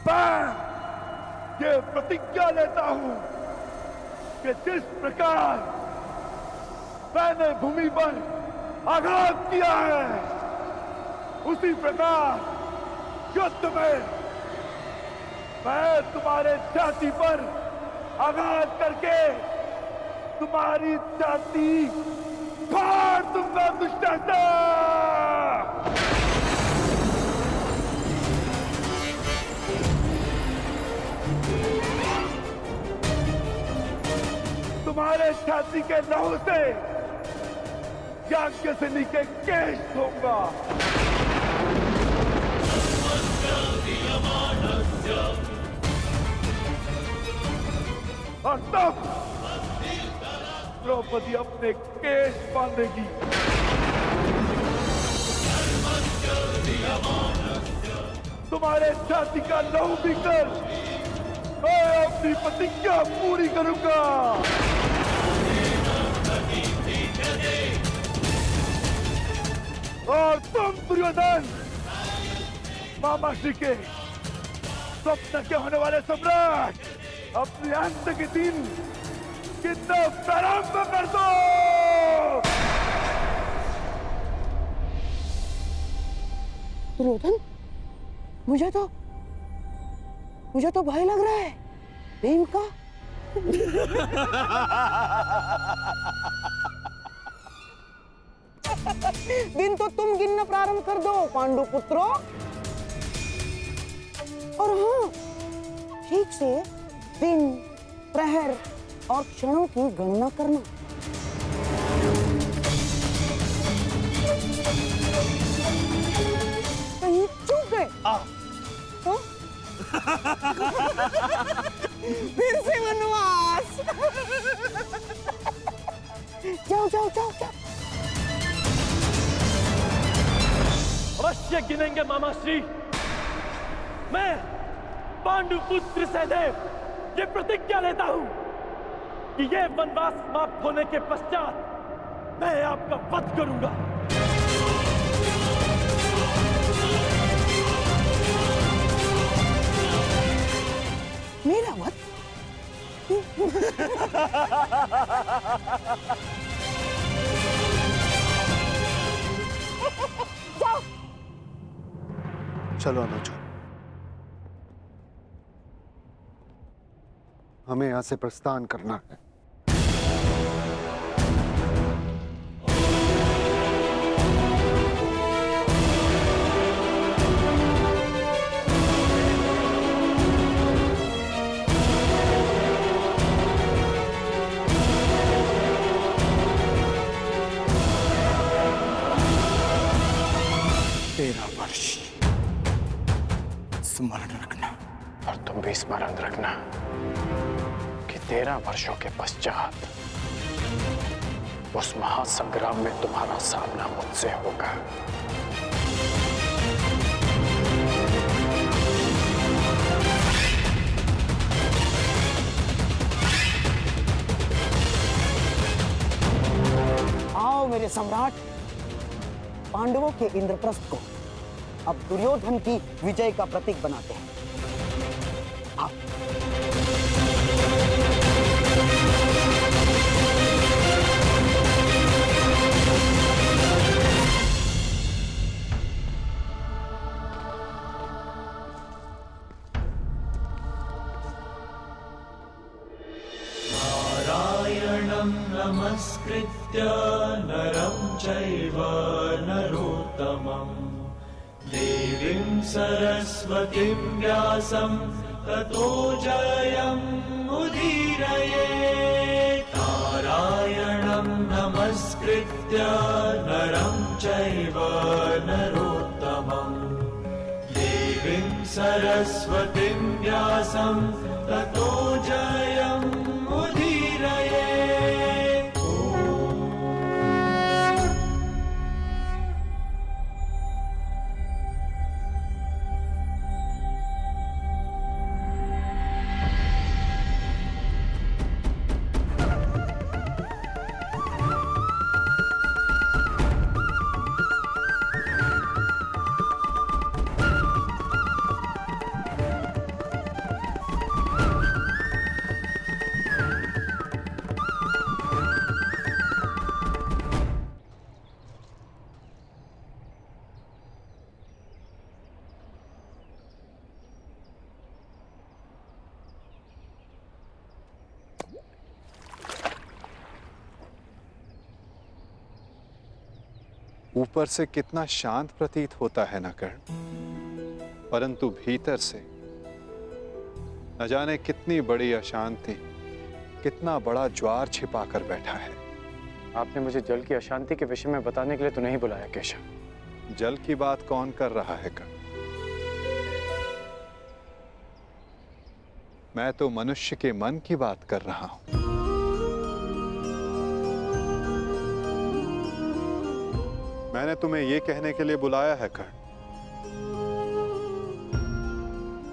मैं ये प्रतिज्ञा लेता हूं कि जिस प्रकार मैंने भूमि पर आघात किया है, उसी प्रकार युद्ध में मैं तुम्हारे छाती पर आघात करके तुम्हारी छाती फाड़ दूंगा दुष्टात्मा। तुम्हारे छाती के लहू से याज्ञसेनी के केश धोऊंगा। और तब द्रौपदी अपने केश बांधेगी। तुम्हारे छाती का लहू पीकर मैं अपनी प्रतिज्ञा पूरी करूंगा। और तुम दुर्योधन, मामा श्री के स्वप्न के होने वाले सम्राट, अपने अंत के दिन कितना प्रारंभ कर दो। दुर्योधन, मुझे तो भय लग रहा है भीम का। दिन तो तुम गिनना प्रारंभ कर दो पांडु पुत्रों। और हाँ, ठीक से दिन, प्रहर और क्षणों की गणना करना। कहीं चूक गए? फिर से वनवास। जाओ जाओ जाओ जाओ। अवश्य गिनेंगे मामा श्री। मैं पांडु पुत्र सहदेव ये प्रतिज्ञा लेता हूं कि ये वनवास समाप्त होने के पश्चात मैं आपका वध करूंगा। मेरा वध? जाओ। चलो अनुज, हमें यहां से प्रस्थान करना है। स्मरण रखना, और तुम भी स्मरण रखना कि 13 वर्षों के पश्चात उस महासंग्राम में तुम्हारा सामना मुझसे होगा। आओ मेरे सम्राट, पांडवों के इंद्रप्रस्थ को अब दुर्योधन की विजय का प्रतीक बनाते हैं। आओ। नारायणं नमस्कृत्य नरं चैव नरोत्तमम् देवीं सरस्वतीं व्यासं ततो जयमुदीरयेत्। नारायणं नमस्कृत्य नरं चैव नरोत्तमम् देवीं सरस्वतीं व्यासं ततो जयमुदीरयेत्। ऊपर से कितना शांत प्रतीत होता है ना कर्ण, परंतु भीतर से न जाने कितनी बड़ी अशांति, कितना बड़ा ज्वार छिपा कर बैठा है। आपने मुझे जल की अशांति के विषय में बताने के लिए तो नहीं बुलाया केशव। जल की बात कौन कर रहा है कर्ण? मैं तो मनुष्य के मन की बात कर रहा हूं। मैंने तुम्हें यह कहने के लिए बुलाया है कर्ण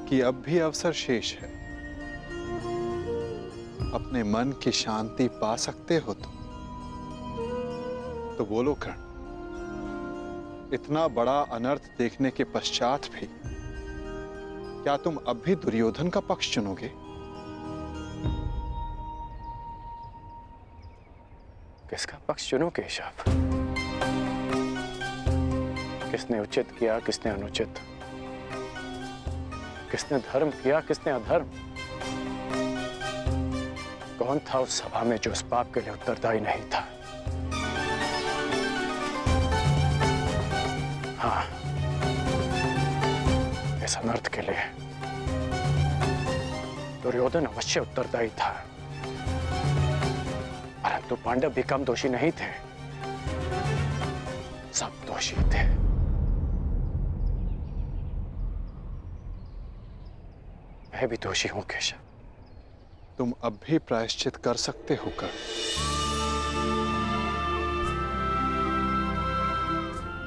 कि अब भी अवसर शेष है। अपने मन की शांति पा सकते हो तो बोलो कर्ण, इतना बड़ा अनर्थ देखने के पश्चात भी क्या तुम अब भी दुर्योधन का पक्ष चुनोगे? किसका पक्ष चुनो केशव? किसने उचित किया, किसने अनुचित? किसने धर्म किया, किसने अधर्म? कौन था उस सभा में जो इस पाप के लिए उत्तरदायी नहीं था? हाँ, इस अनर्थ के लिए दुर्योधन अवश्य उत्तरदायी था, परंतु पांडव भी कम दोषी नहीं थे। सब दोषी थे। मैं भी दोषी हूं केशव। तुम अब भी प्रायश्चित कर सकते हो कर्ण।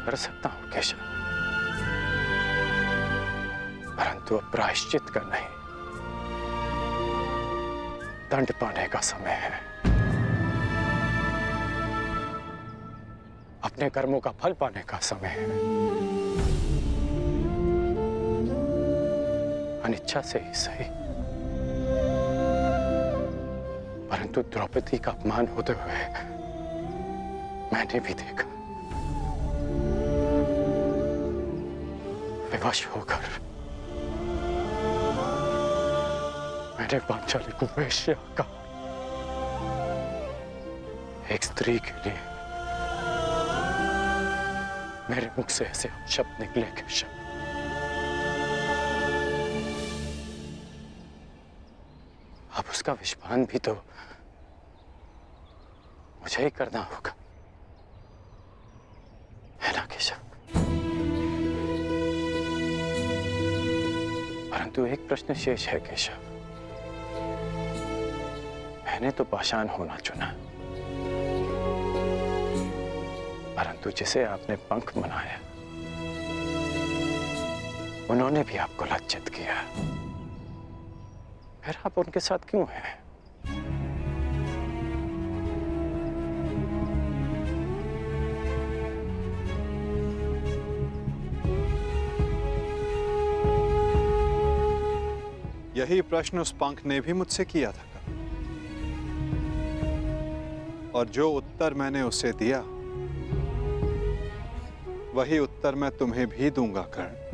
कर सकता हूं केशव, परंतु अब प्रायश्चित का नहीं, दंड पाने का समय है। अपने कर्मों का फल पाने का समय है। अनिच्छा से ही सही, परंतु द्रौपदी का अपमान होते हुए मैंने भी देखा। विवश होकर मैंने पांचाली को वेश्या कहा। एक स्त्री के लिए मेरे मुख से ऐसे शब्द निकले केशव। अब उसका विषपान भी तो मुझे ही करना होगा, है ना केशव? परंतु एक प्रश्न शेष है केशव। मैंने तो पाषाण होना चुना, परंतु जिसे आपने पंख बनाया उन्होंने भी आपको लज्जित किया। फिर आप उनके साथ क्यों हैं? यही प्रश्न उस पंख ने भी मुझसे किया था और जो उत्तर मैंने उसे दिया वही उत्तर मैं तुम्हें भी दूंगा कर्ण।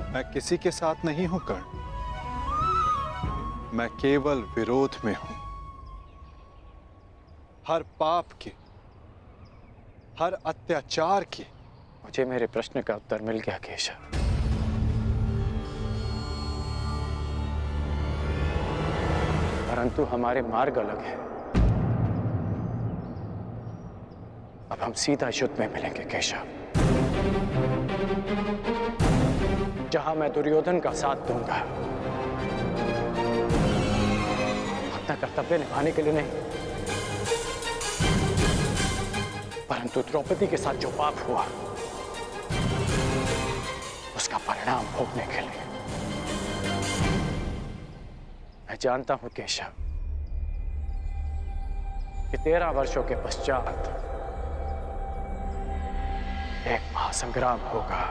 मैं किसी के साथ नहीं हूं कर्ण, मैं केवल विरोध में हूं। हर पाप के, हर अत्याचार के। मुझे मेरे प्रश्न का उत्तर मिल गया केशव। परंतु हमारे मार्ग अलग है। अब हम सीधा युद्ध में मिलेंगे केशव, जहां मैं दुर्योधन का साथ दूंगा। अपना कर्तव्य निभाने के लिए नहीं, परंतु द्रौपदी के साथ जो पाप हुआ उसका परिणाम भोगने के लिए। मैं जानता हूं केशव कि 13 वर्षों के पश्चात एक महासंग्राम होगा,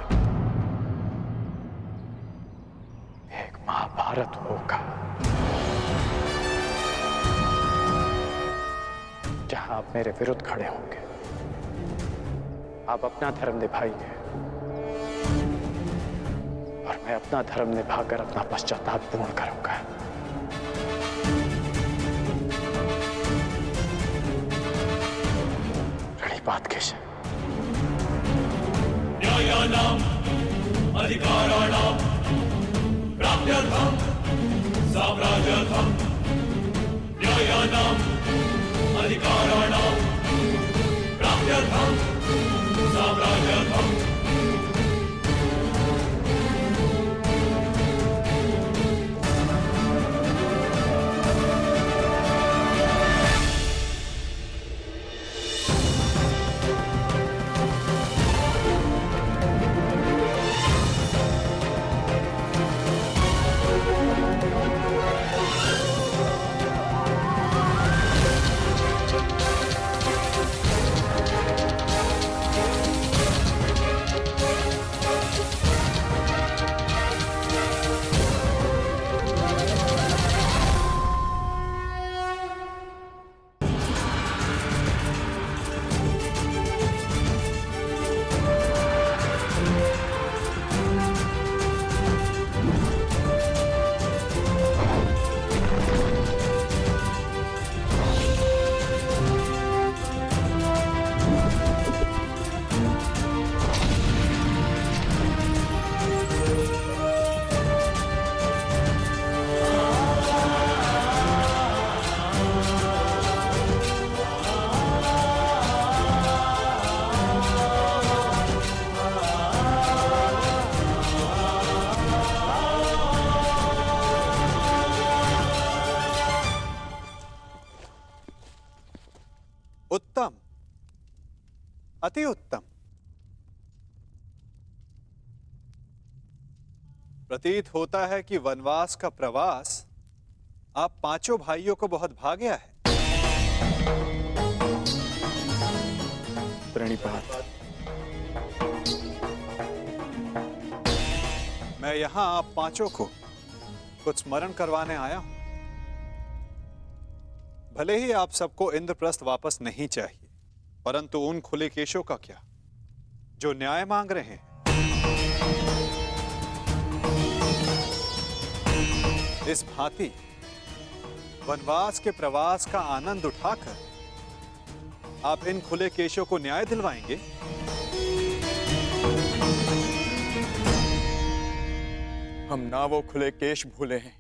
एक महाभारत होगा। जहां आप मेरे विरुद्ध खड़े होंगे, आप अपना धर्म निभाइए और मैं अपना धर्म निभाकर अपना पश्चाताप पूर्ण करूंगा। बात केश न्यायानाम् अधिकाराणाम् प्राप्त्यर्थम् साम्राज्यर्थम् न्यायानाम् अधिकाराणाम् प्राप्त्यर्थम् साम्राज्यर्थम् उत्तम, अति उत्तम। प्रतीत होता है कि वनवास का प्रवास आप पांचों भाइयों को बहुत भा गया है। प्रणिपात। मैं यहां आप पांचों को कुछ स्मरण करवाने आया हूं। भले ही आप सबको इंद्रप्रस्थ वापस नहीं चाहिए, परंतु उन खुले केशों का क्या जो न्याय मांग रहे हैं। इस भांति वनवास के प्रवास का आनंद उठाकर आप इन खुले केशों को न्याय दिलवाएंगे। हम ना वो खुले केश भूले हैं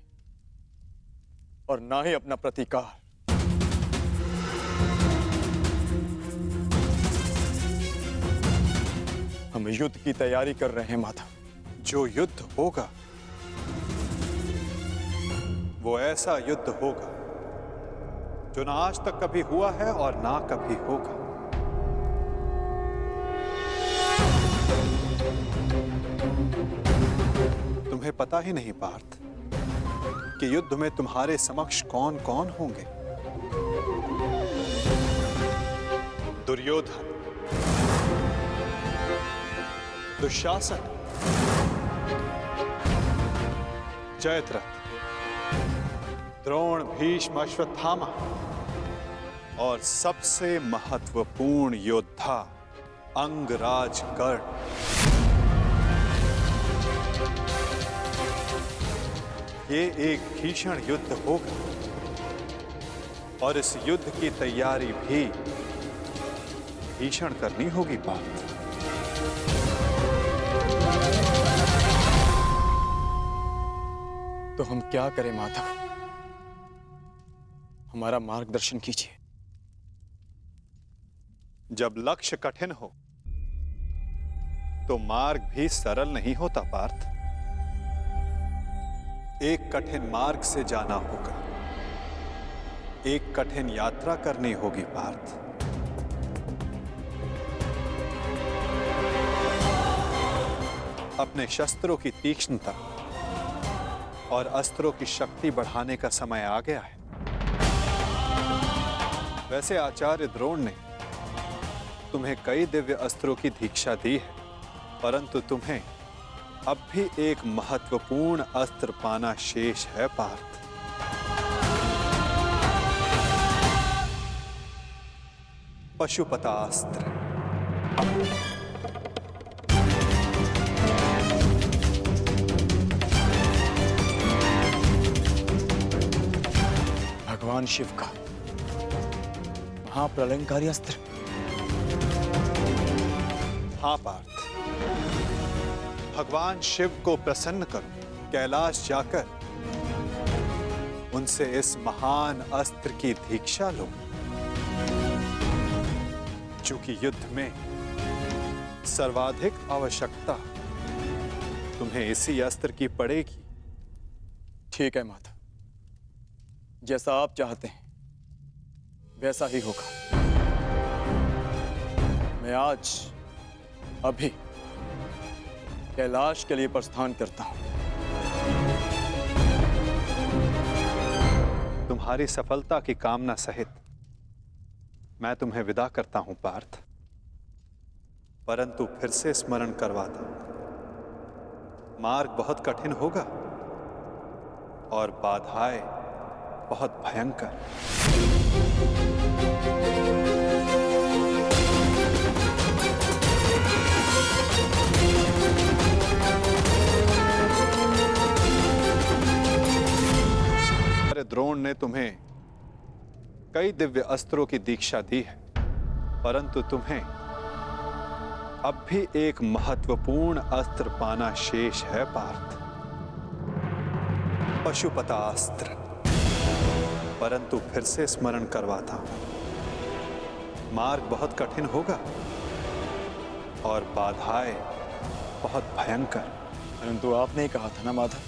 और ना ही अपना प्रतीकार। हम युद्ध की तैयारी कर रहे हैं माधव। जो युद्ध होगा वो ऐसा युद्ध होगा जो ना आज तक कभी हुआ है और ना कभी होगा। तुम्हें पता ही नहीं पार्थ कि युद्ध में तुम्हारे समक्ष कौन कौन होंगे। दुर्योधन, दुशासन, जयद्रथ, द्रोण, भीष्म, अश्वत्थामा और सबसे महत्वपूर्ण योद्धा अंगराज कर्ण। ये एक भीषण युद्ध होगा और इस युद्ध की तैयारी भी भीषण करनी होगी पार्थ। तो हम क्या करें माधव? हमारा मार्गदर्शन कीजिए। जब लक्ष्य कठिन हो तो मार्ग भी सरल नहीं होता पार्थ। एक कठिन मार्ग से जाना होगा, एक कठिन यात्रा करनी होगी पार्थ। अपने शस्त्रों की तीक्ष्णता और अस्त्रों की शक्ति बढ़ाने का समय आ गया है। वैसे आचार्य द्रोण ने तुम्हें कई दिव्य अस्त्रों की दीक्षा दी है, परंतु तुम्हें अब भी एक महत्वपूर्ण अस्त्र पाना शेष है पार्थ। पशुपतास्त्र। भगवान शिव का महाप्रलयंकारी अस्त्र। हाँ पार्थ, भगवान शिव को प्रसन्न करो, कैलाश जाकर उनसे इस महान अस्त्र की दीक्षा लो, चूंकि युद्ध में सर्वाधिक आवश्यकता तुम्हें इसी अस्त्र की पड़ेगी। ठीक है माता, जैसा आप चाहते हैं वैसा ही होगा। मैं आज अभी कैलाश के लिए प्रस्थान करता हूं। तुम्हारी सफलता की कामना सहित मैं तुम्हें विदा करता हूं पार्थ, परंतु फिर से स्मरण करवाता हूं, मार्ग बहुत कठिन होगा और बाधाएं बहुत भयंकर। द्रोण ने तुम्हें कई दिव्य अस्त्रों की दीक्षा दी है, परंतु तुम्हें अब भी एक महत्वपूर्ण अस्त्र पाना शेष है पार्थ, पशुपतास्त्र। परंतु फिर से स्मरण करवाता हूं, मार्ग बहुत कठिन होगा और बाधाएं बहुत भयंकर। परंतु आपने ही कहा था ना माधव,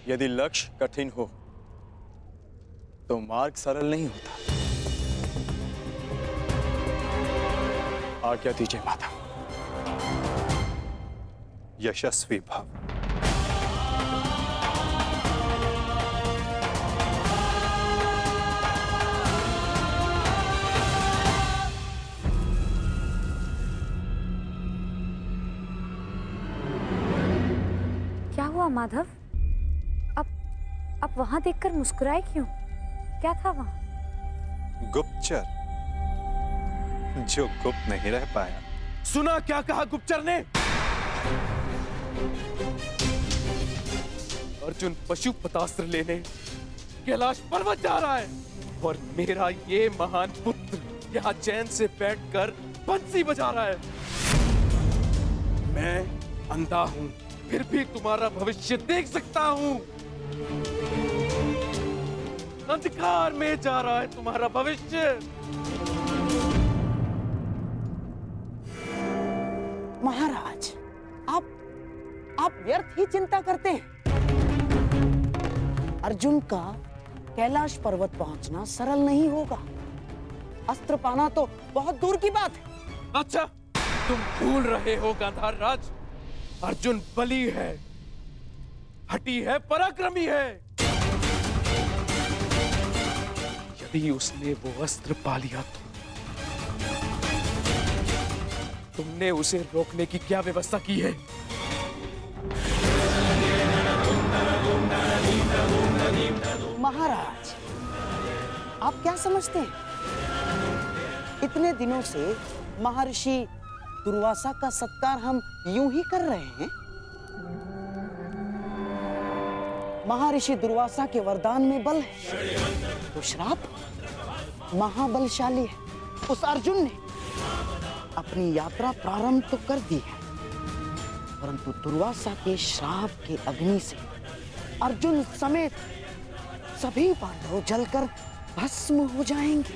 यदि लक्ष्य कठिन हो तो मार्ग सरल नहीं होता। आज्ञा दीजिए माता। यशस्वी भव। क्या हुआ माधव? अब वहां देखकर मुस्कुराए क्यों? क्या था वहां? गुप्तचर जो गुप्त नहीं रह पाया। सुना क्या कहा गुप्तचर ने? अर्जुन पशुपतास्त्र लेने कैलाश पर्वत जा रहा है और मेरा ये महान पुत्र यहाँ चैन से बैठकर बंसी बजा रहा है। मैं अंधा हूं, फिर भी तुम्हारा भविष्य देख सकता हूं। अंधकार में जा रहा है तुम्हारा भविष्य। महाराज, आप व्यर्थ ही चिंता करते हैं। अर्जुन का कैलाश पर्वत पहुंचना सरल नहीं होगा। अस्त्र पाना तो बहुत दूर की बात है। अच्छा, तुम भूल रहे हो गांधार राज, अर्जुन बली है, हठी है, पराक्रमी है। यदि उसने वो अस्त्र पा लिया तो तुमने उसे रोकने की क्या व्यवस्था की है? महाराज, आप क्या समझते हैं? इतने दिनों से महर्षि दुर्वासा का सत्कार हम यूं ही कर रहे हैं। महर्षि दुर्वासा के वरदान में बल है तो श्राप महाबलशाली है। उस अर्जुन ने अपनी यात्रा प्रारंभ तो कर दी है, परंतु दुर्वासा के श्राप के अग्नि से अर्जुन समेत सभी पांडव जलकर भस्म हो जाएंगे।